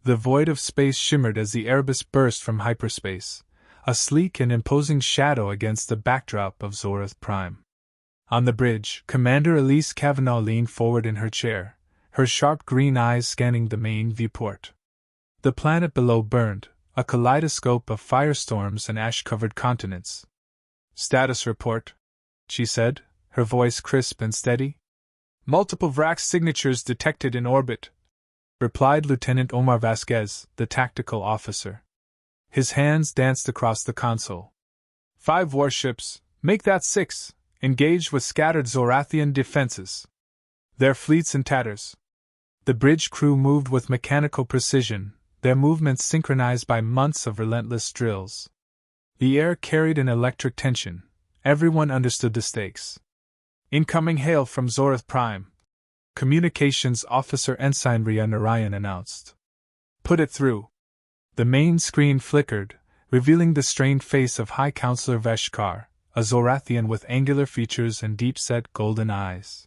The void of space shimmered as the Erebus burst from hyperspace, a sleek and imposing shadow against the backdrop of Zorath Prime. On the bridge, Commander Elise Kavanaugh leaned forward in her chair, her sharp green eyes scanning the main viewport. The planet below burned, a kaleidoscope of firestorms and ash-covered continents. "Status report," she said, her voice crisp and steady. "Multiple Vraxx signatures detected in orbit," replied Lieutenant Omar Vasquez, the tactical officer. His hands danced across the console. 5 warships, make that 6, engaged with scattered Zorathian defenses. Their fleets in tatters. The bridge crew moved with mechanical precision, their movements synchronized by months of relentless drills. The air carried an electric tension. Everyone understood the stakes. "Incoming hail from Zorath Prime," Communications Officer Ensign Ria Narayan announced. "Put it through." The main screen flickered, revealing the strained face of High Counselor Veshkar, a Zorathian with angular features and deep-set golden eyes.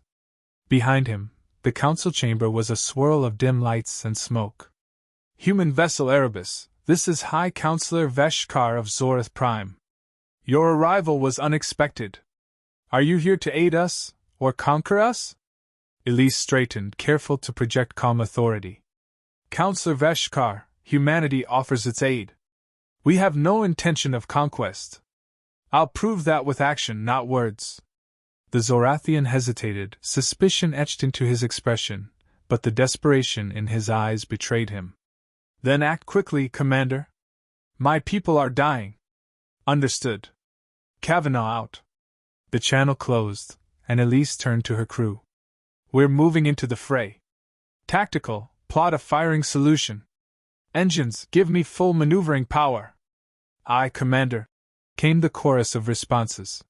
Behind him, the council chamber was a swirl of dim lights and smoke. "Human vessel Erebus, this is High Counselor Veshkar of Zorath Prime. Your arrival was unexpected. Are you here to aid us, or conquer us?" Elise straightened, careful to project calm authority. "Counselor Veshkar, humanity offers its aid. We have no intention of conquest. I'll prove that with action, not words." The Zorathian hesitated, suspicion etched into his expression, but the desperation in his eyes betrayed him. "Then act quickly, Commander. My people are dying." "Understood." Kavanaugh out. The channel closed, and Elise turned to her crew. "We're moving into the fray. Tactical, plot a firing solution. Engines, give me full maneuvering power." "Aye, Commander," came the chorus of responses.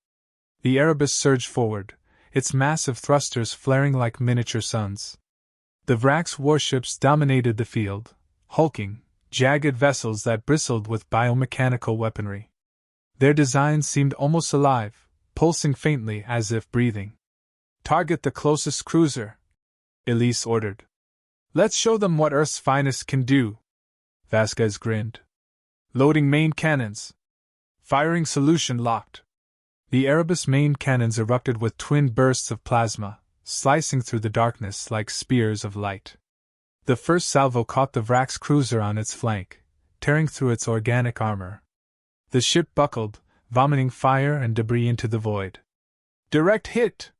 The Erebus surged forward, its massive thrusters flaring like miniature suns. The Vraxx warships dominated the field, hulking, jagged vessels that bristled with biomechanical weaponry. Their designs seemed almost alive, pulsing faintly as if breathing. "Target the closest cruiser," Elise ordered. "Let's show them what Earth's finest can do." Vasquez grinned. "Loading main cannons." Firing solution locked. The Erebus main cannons erupted with twin bursts of plasma, slicing through the darkness like spears of light. The first salvo caught the Vraxx cruiser on its flank, tearing through its organic armor. The ship buckled, vomiting fire and debris into the void. "Direct hit!"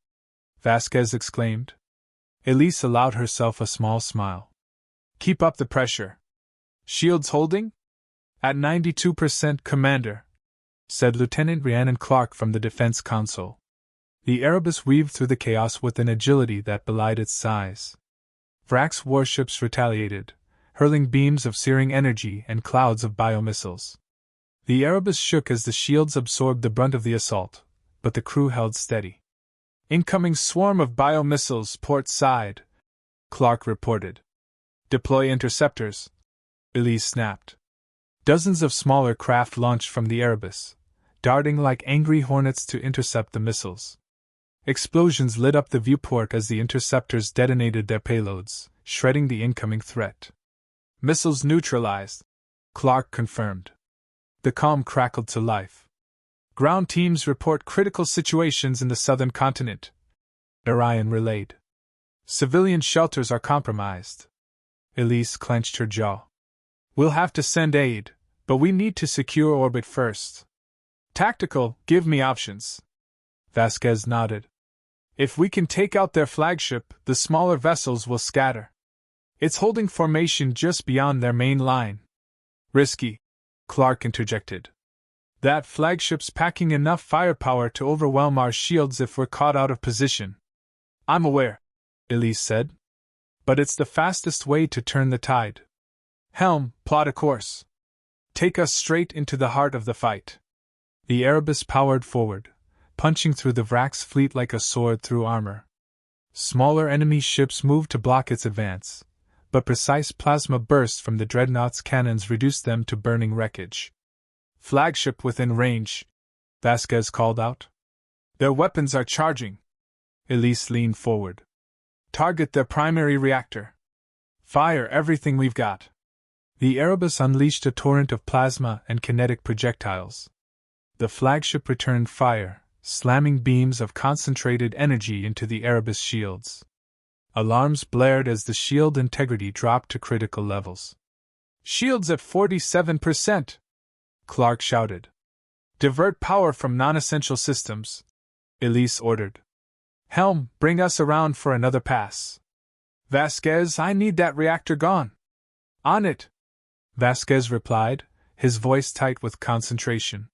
Vasquez exclaimed. Elise allowed herself a small smile. "Keep up the pressure." "Shields holding?" "At 92%, Commander," said Lieutenant Rhiannon Clark from the defense console. The Erebus weaved through the chaos with an agility that belied its size. Vraxx warships retaliated, hurling beams of searing energy and clouds of biomissiles. The Erebus shook as the shields absorbed the brunt of the assault, but the crew held steady. "Incoming swarm of biomissiles port side," Clark reported. "Deploy interceptors," Elise snapped. Dozens of smaller craft launched from the Erebus, darting like angry hornets to intercept the missiles. Explosions lit up the viewport as the interceptors detonated their payloads, shredding the incoming threat. "Missiles neutralized," Clark confirmed. The comm crackled to life. "Ground teams report critical situations in the southern continent," Orion relayed. "Civilian shelters are compromised." Elise clenched her jaw. "We'll have to send aid, but we need to secure orbit first." "Tactical, give me options." Vasquez nodded. "If we can take out their flagship, the smaller vessels will scatter. It's holding formation just beyond their main line." "Risky," Clark interjected. "That flagship's packing enough firepower to overwhelm our shields if we're caught out of position." "I'm aware," Elise said. "But it's the fastest way to turn the tide. Helm, plot a course. Take us straight into the heart of the fight." The Erebus powered forward, punching through the Vraxx fleet like a sword through armor. Smaller enemy ships moved to block its advance, but precise plasma bursts from the Dreadnought's cannons reduced them to burning wreckage. "Flagship within range," Vasquez called out. "Their weapons are charging." Elise leaned forward. "Target their primary reactor. Fire everything we've got." The Erebus unleashed a torrent of plasma and kinetic projectiles. The flagship returned fire, slamming beams of concentrated energy into the Erebus shields. Alarms blared as the shield integrity dropped to critical levels. "Shields at 47%!" Clark shouted. "Divert power from non-essential systems," Elise ordered. "Helm, bring us around for another pass. Vasquez, I need that reactor gone." "On it," Vasquez replied, his voice tight with concentration.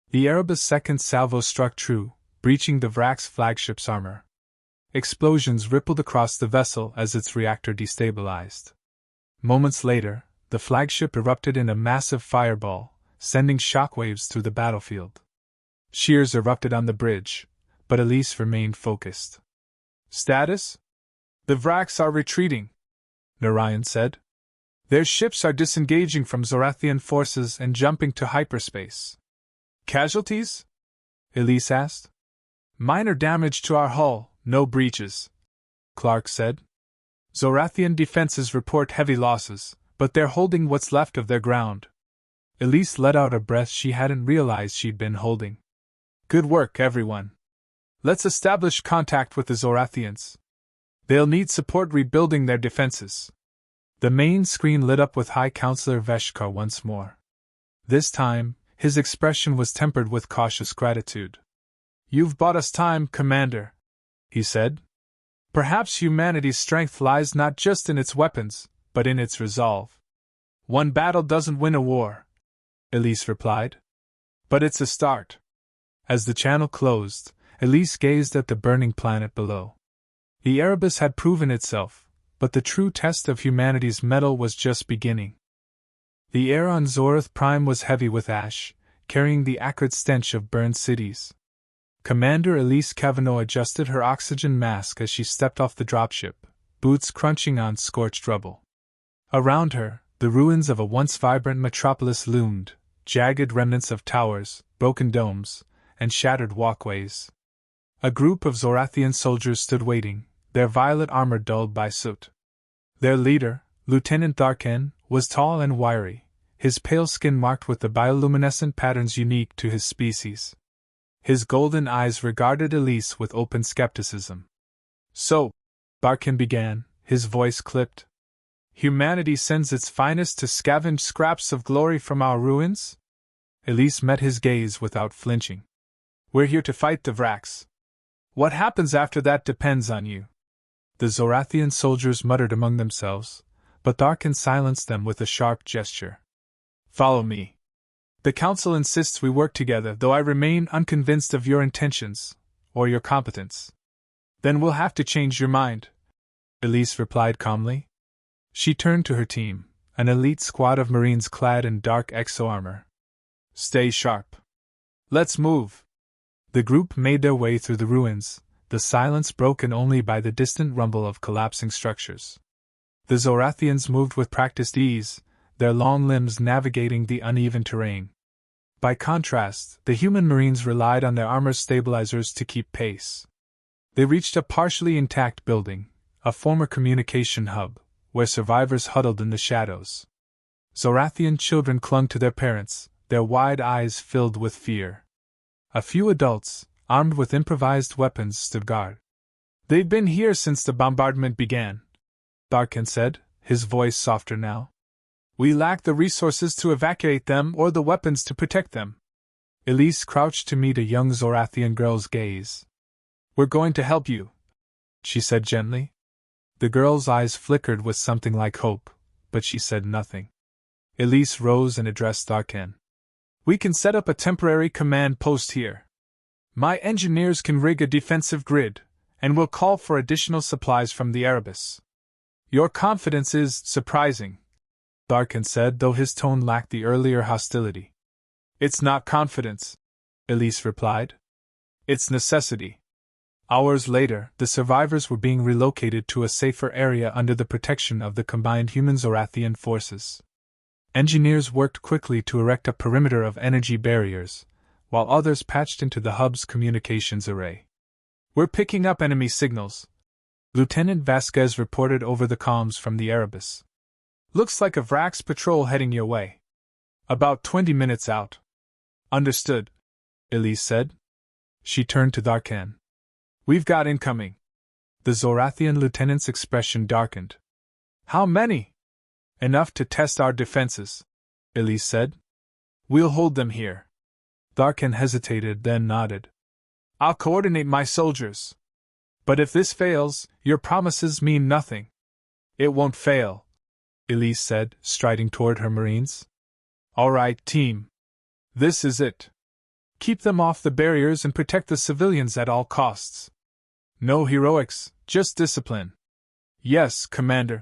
The Erebus' second salvo struck true, breaching the Vraxx flagship's armor. Explosions rippled across the vessel as its reactor destabilized. Moments later, the flagship erupted in a massive fireball, sending shockwaves through the battlefield. Cheers erupted on the bridge, but Elise remained focused. "Status? The Vraxx are retreating," Narayan said. "Their ships are disengaging from Zorathian forces and jumping to hyperspace." "Casualties?" Elise asked. "Minor damage to our hull, no breaches," Clark said. "Zorathian defenses report heavy losses, but they're holding what's left of their ground." Elise let out a breath she hadn't realized she'd been holding. "Good work, everyone. Let's establish contact with the Zorathians. They'll need support rebuilding their defenses." The main screen lit up with High Counselor Veshkar once more. This time, his expression was tempered with cautious gratitude. "You've bought us time, Commander," he said. "Perhaps humanity's strength lies not just in its weapons, but in its resolve." "One battle doesn't win a war," Elise replied. "But it's a start." As the channel closed, Elise gazed at the burning planet below. The Erebus had proven itself, but the true test of humanity's mettle was just beginning. The air on Zorath Prime was heavy with ash, carrying the acrid stench of burned cities. Commander Elise Cavanaugh adjusted her oxygen mask as she stepped off the dropship, boots crunching on scorched rubble. Around her, the ruins of a once vibrant metropolis loomed, jagged remnants of towers, broken domes, and shattered walkways. A group of Zorathian soldiers stood waiting, their violet armor dulled by soot. Their leader, Lieutenant Tharkan, was tall and wiry, his pale skin marked with the bioluminescent patterns unique to his species. His golden eyes regarded Elise with open skepticism. "So," Tharkan began, his voice clipped, "humanity sends its finest to scavenge scraps of glory from our ruins?" Elise met his gaze without flinching. "We're here to fight the Vraxx. What happens after that depends on you." The Zorathian soldiers muttered among themselves, but Tharkan silenced them with a sharp gesture. "Follow me. The Council insists we work together, though I remain unconvinced of your intentions, or your competence." "Then we'll have to change your mind," Elise replied calmly. She turned to her team, an elite squad of Marines clad in dark exo-armor. "Stay sharp. Let's move." The group made their way through the ruins, the silence broken only by the distant rumble of collapsing structures. The Zorathians moved with practiced ease, their long limbs navigating the uneven terrain. By contrast, the human Marines relied on their armor stabilizers to keep pace. They reached a partially intact building, a former communication hub, where survivors huddled in the shadows. Zorathian children clung to their parents, their wide eyes filled with fear. A few adults, armed with improvised weapons, stood guard. "They've been here since the bombardment began," Tharkan said, his voice softer now. "We lack the resources to evacuate them or the weapons to protect them." Elise crouched to meet a young Zorathian girl's gaze. "We're going to help you," she said gently. The girl's eyes flickered with something like hope, but she said nothing. Elise rose and addressed Tharkan. "We can set up a temporary command post here. My engineers can rig a defensive grid, and we'll call for additional supplies from the Erebus." "Your confidence is surprising," Tharkan said, though his tone lacked the earlier hostility. "It's not confidence," Elise replied. "It's necessity." Hours later, the survivors were being relocated to a safer area under the protection of the combined human-Zorathian forces. Engineers worked quickly to erect a perimeter of energy barriers, while others patched into the hub's communications array. "We're picking up enemy signals," Lieutenant Vasquez reported over the comms from the Erebus. Looks like a Vraxx patrol heading your way. About 20 minutes out. Understood, Elise said. She turned to Darkan. We've got incoming. The Zorathian lieutenant's expression darkened. How many? Enough to test our defenses, Elise said. We'll hold them here. Darkan hesitated, then nodded. I'll coordinate my soldiers. But if this fails, your promises mean nothing. It won't fail, Elise said, striding toward her Marines. All right, team. This is it. Keep them off the barriers and protect the civilians at all costs. No heroics, just discipline. Yes, Commander.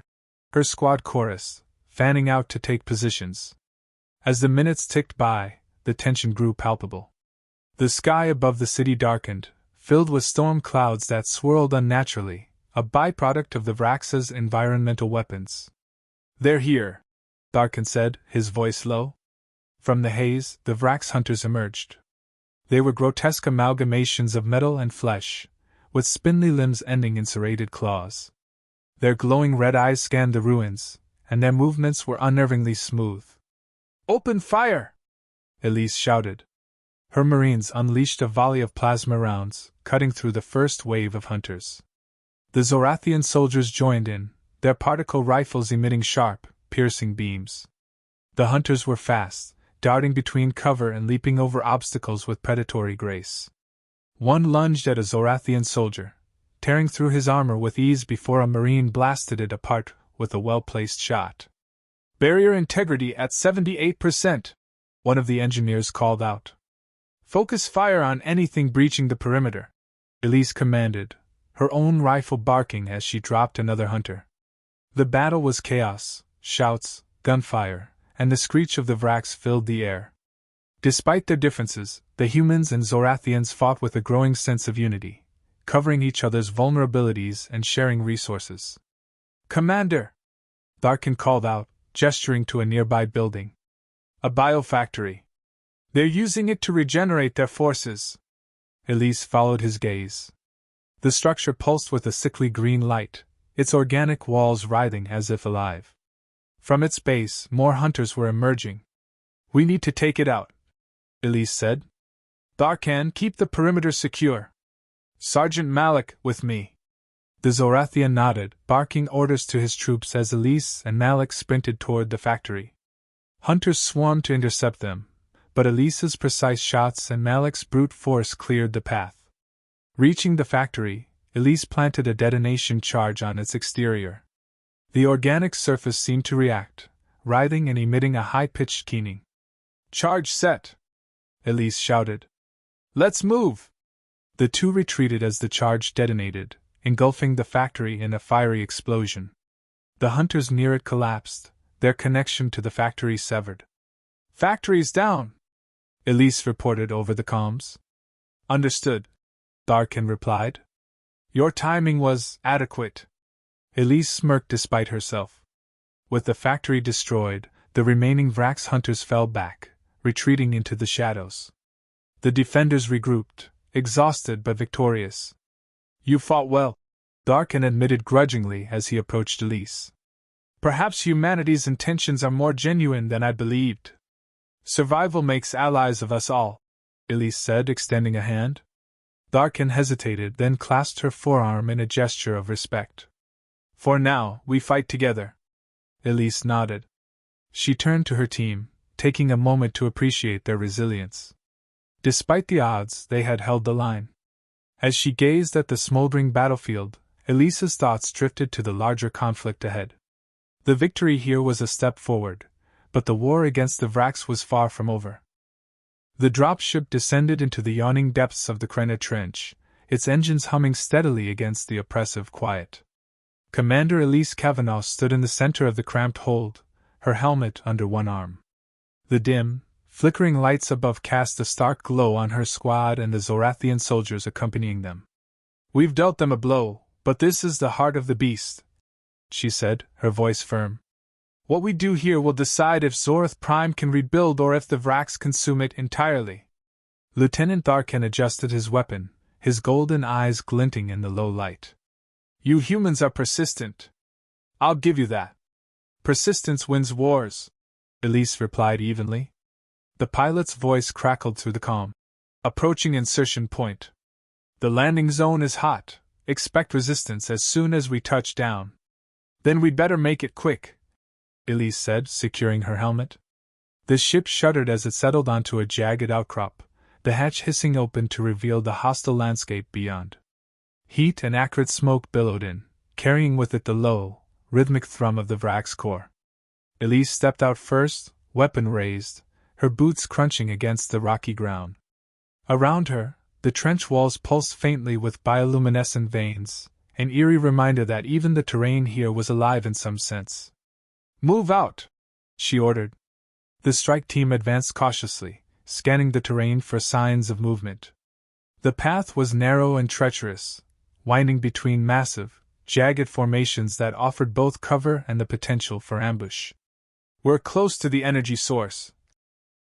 Her squad chorused, fanning out to take positions. As the minutes ticked by, the tension grew palpable. The sky above the city darkened, filled with storm clouds that swirled unnaturally, a byproduct of the Vraxx's environmental weapons. They're here, Darkan said, his voice low. From the haze, the Vraxx hunters emerged. They were grotesque amalgamations of metal and flesh, with spindly limbs ending in serrated claws. Their glowing red eyes scanned the ruins, and their movements were unnervingly smooth. Open fire! Elise shouted. Her Marines unleashed a volley of plasma rounds, cutting through the first wave of hunters. The Zorathian soldiers joined in, their particle rifles emitting sharp, piercing beams. The hunters were fast, darting between cover and leaping over obstacles with predatory grace. One lunged at a Zorathian soldier, tearing through his armor with ease before a Marine blasted it apart with a well-placed shot. Barrier integrity at 78%, one of the engineers called out. Focus fire on anything breaching the perimeter, Elise commanded, her own rifle barking as she dropped another hunter. The battle was chaos, shouts, gunfire, and the screech of the Vraxx filled the air. Despite their differences, the humans and Zorathians fought with a growing sense of unity, covering each other's vulnerabilities and sharing resources. Commander! Darkan called out, gesturing to a nearby building. A biofactory. They're using it to regenerate their forces. Elise followed his gaze. The structure pulsed with a sickly green light, its organic walls writhing as if alive. From its base, more hunters were emerging. We need to take it out, Elise said. Darkan, keep the perimeter secure. Sergeant Malik, with me. The Zorathian nodded, barking orders to his troops as Elise and Malik sprinted toward the factory. Hunters swarmed to intercept them, but Elise's precise shots and Malik's brute force cleared the path. Reaching the factory, Elise planted a detonation charge on its exterior. The organic surface seemed to react, writhing and emitting a high-pitched keening. Charge set! Elise shouted. Let's move! The two retreated as the charge detonated, engulfing the factory in a fiery explosion. The hunters near it collapsed, their connection to the factory severed. Factory's down! Elise reported over the comms. Understood, Darkan replied. Your timing was adequate. Elise smirked despite herself. With the factory destroyed, the remaining Vraxx hunters fell back, retreating into the shadows. The defenders regrouped, exhausted but victorious. You fought well, Darkan admitted grudgingly as he approached Elise. Perhaps humanity's intentions are more genuine than I believed. Survival makes allies of us all, Elise said, extending a hand. Darkan hesitated, then clasped her forearm in a gesture of respect. For now, we fight together. Elise nodded. She turned to her team, taking a moment to appreciate their resilience. Despite the odds, they had held the line. As she gazed at the smoldering battlefield, Elise's thoughts drifted to the larger conflict ahead. The victory here was a step forward, but the war against the Vraxx was far from over. The dropship descended into the yawning depths of the Krena Trench, its engines humming steadily against the oppressive quiet. Commander Elise Kavanaugh stood in the center of the cramped hold, her helmet under one arm. The dim, flickering lights above cast a stark glow on her squad and the Zorathian soldiers accompanying them. We've dealt them a blow, but this is the heart of the beast, she said, her voice firm. What we do here will decide if Zorath Prime can rebuild or if the Vraxx consume it entirely. Lieutenant Darkan adjusted his weapon, his golden eyes glinting in the low light. You humans are persistent. I'll give you that. Persistence wins wars, Elise replied evenly. The pilot's voice crackled through the calm. Approaching insertion point. The landing zone is hot. Expect resistance as soon as we touch down. Then we'd better make it quick, Elise said, securing her helmet. The ship shuddered as it settled onto a jagged outcrop, the hatch hissing open to reveal the hostile landscape beyond. Heat and acrid smoke billowed in, carrying with it the low, rhythmic thrum of the Vraxx core. Elise stepped out first, weapon raised, her boots crunching against the rocky ground. Around her, the trench walls pulsed faintly with bioluminescent veins, an eerie reminder that even the terrain here was alive in some sense. "Move out!" she ordered. The strike team advanced cautiously, scanning the terrain for signs of movement. The path was narrow and treacherous, winding between massive, jagged formations that offered both cover and the potential for ambush. "We're close to the energy source,"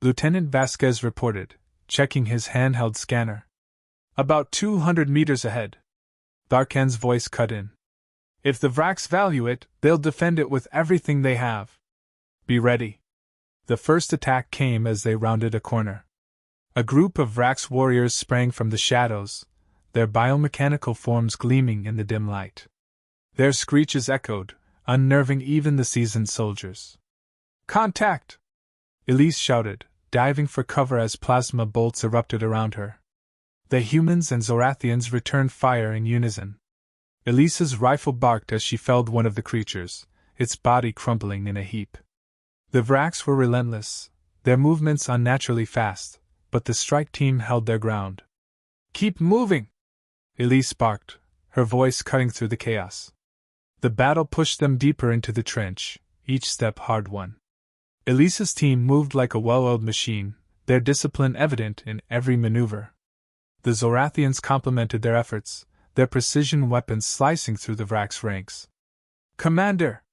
Lieutenant Vasquez reported, checking his handheld scanner. "About 200 meters ahead." Darken's voice cut in. "If the Vraxx value it, they'll defend it with everything they have. Be ready." The first attack came as they rounded a corner. A group of Vraxx warriors sprang from the shadows, their biomechanical forms gleaming in the dim light. Their screeches echoed, unnerving even the seasoned soldiers. "Contact!" Elise shouted, diving for cover as plasma bolts erupted around her. The humans and Zorathians returned fire in unison. Elise's rifle barked as she felled one of the creatures, its body crumpling in a heap. The Vraxx were relentless, their movements unnaturally fast, but the strike team held their ground. "Keep moving!" Elise barked, her voice cutting through the chaos. The battle pushed them deeper into the trench, each step hard-won. Elise's team moved like a well-oiled machine, their discipline evident in every maneuver. The Zorathians complemented their efforts, their precision weapons slicing through the Vraxx ranks. "Commander!"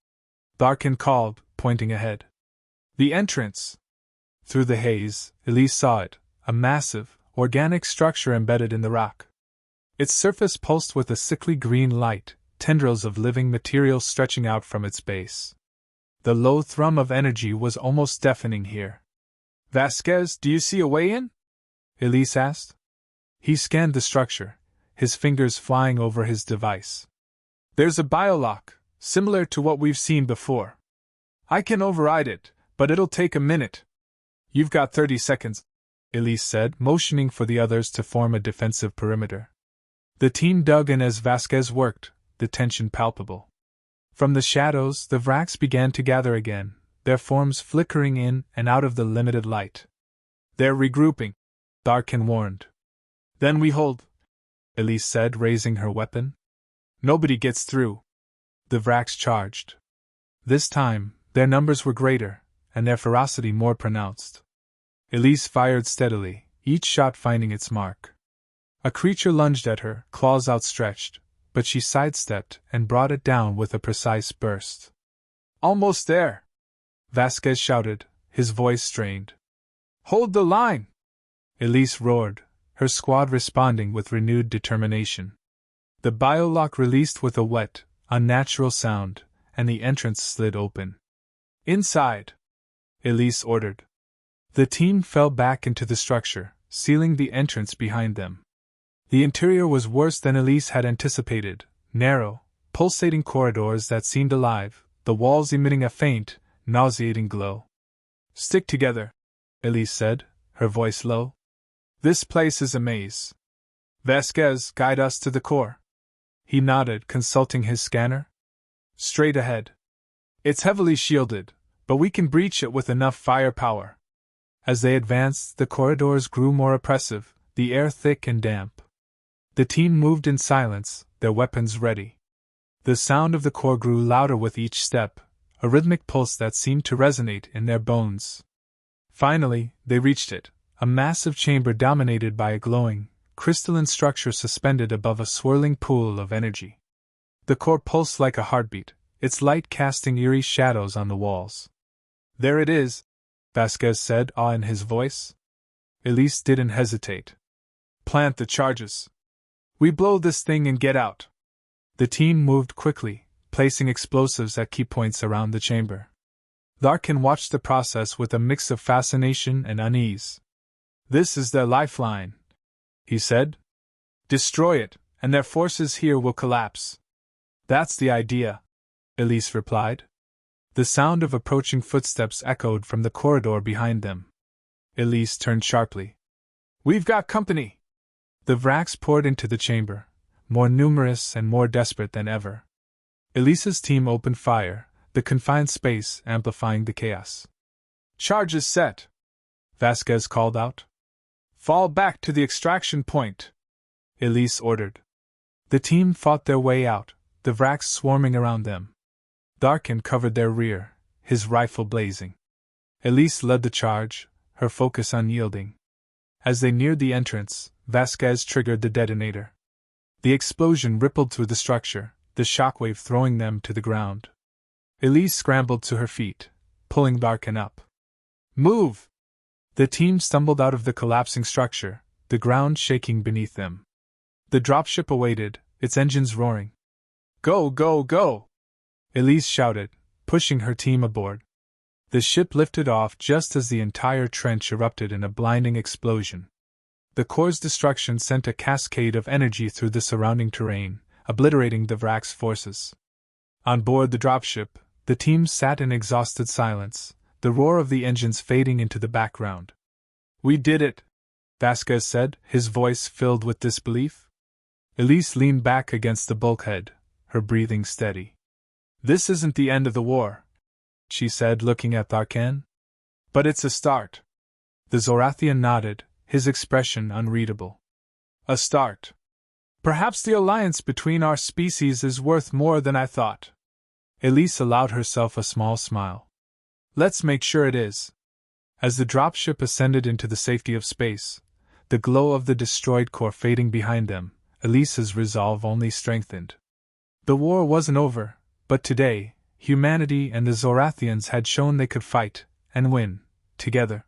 Darkin called, pointing ahead. "The entrance!" Through the haze, Elise saw it, a massive, organic structure embedded in the rock. Its surface pulsed with a sickly green light, tendrils of living material stretching out from its base. The low thrum of energy was almost deafening here. "Vasquez, do you see a way in?" Elise asked. He scanned the structure, his fingers flying over his device. "There's a biolock, similar to what we've seen before. I can override it, but it'll take a minute." "You've got 30 seconds, Elise said, motioning for the others to form a defensive perimeter. The team dug in as Vasquez worked, the tension palpable. From the shadows, the Vraxx began to gather again, their forms flickering in and out of the limited light. "They're regrouping," Darkin warned. "Then we hold," Elise said, raising her weapon. "Nobody gets through." The Vraxx charged. This time, their numbers were greater, and their ferocity more pronounced. Elise fired steadily, each shot finding its mark. A creature lunged at her, claws outstretched, but she sidestepped and brought it down with a precise burst. "Almost there!" Vasquez shouted, his voice strained. "Hold the line!" Elise roared, her squad responding with renewed determination. The biolock released with a wet, unnatural sound, and the entrance slid open. "Inside!" Elise ordered. The team fell back into the structure, sealing the entrance behind them. The interior was worse than Elise had anticipated, narrow, pulsating corridors that seemed alive, the walls emitting a faint, nauseating glow. "Stick together," Elise said, her voice low. "This place is a maze. Vasquez, guide us to the core." He nodded, consulting his scanner. "Straight ahead. It's heavily shielded, but we can breach it with enough firepower." As they advanced, the corridors grew more oppressive, the air thick and damp. The team moved in silence, their weapons ready. The sound of the core grew louder with each step, a rhythmic pulse that seemed to resonate in their bones. Finally, they reached it, a massive chamber dominated by a glowing, crystalline structure suspended above a swirling pool of energy. The core pulsed like a heartbeat, its light casting eerie shadows on the walls. "There it is," Vasquez said, awe in his voice. Elise didn't hesitate. "Plant the charges. We blow this thing and get out." The team moved quickly, placing explosives at key points around the chamber. Larkin watched the process with a mix of fascination and unease. "This is their lifeline," he said. "Destroy it, and their forces here will collapse." "That's the idea," Elise replied. The sound of approaching footsteps echoed from the corridor behind them. Elise turned sharply. "We've got company!" The Vraxx poured into the chamber, more numerous and more desperate than ever. Elise's team opened fire, the confined space amplifying the chaos. "Charge is set," Vasquez called out. "Fall back to the extraction point," Elise ordered. The team fought their way out, the Vraxx swarming around them. Larkin covered their rear, his rifle blazing. Elise led the charge, her focus unyielding. As they neared the entrance, Vasquez triggered the detonator. The explosion rippled through the structure, the shockwave throwing them to the ground. Elise scrambled to her feet, pulling Larkin up. "Move!" The team stumbled out of the collapsing structure, the ground shaking beneath them. The dropship awaited, its engines roaring. "Go, go, go!" Elise shouted, pushing her team aboard. The ship lifted off just as the entire trench erupted in a blinding explosion. The core's destruction sent a cascade of energy through the surrounding terrain, obliterating the Vraxx forces. On board the dropship, the team sat in exhausted silence, the roar of the engines fading into the background. "We did it," Vasquez said, his voice filled with disbelief. Elise leaned back against the bulkhead, her breathing steady. "This isn't the end of the war," she said, looking at Larkin. "But it's a start." The Zorathian nodded, his expression unreadable. "A start. Perhaps the alliance between our species is worth more than I thought." Elise allowed herself a small smile. "Let's make sure it is." As the dropship ascended into the safety of space, the glow of the destroyed core fading behind them, Elise's resolve only strengthened. The war wasn't over, but today, humanity and the Zorathians had shown they could fight, and win, together.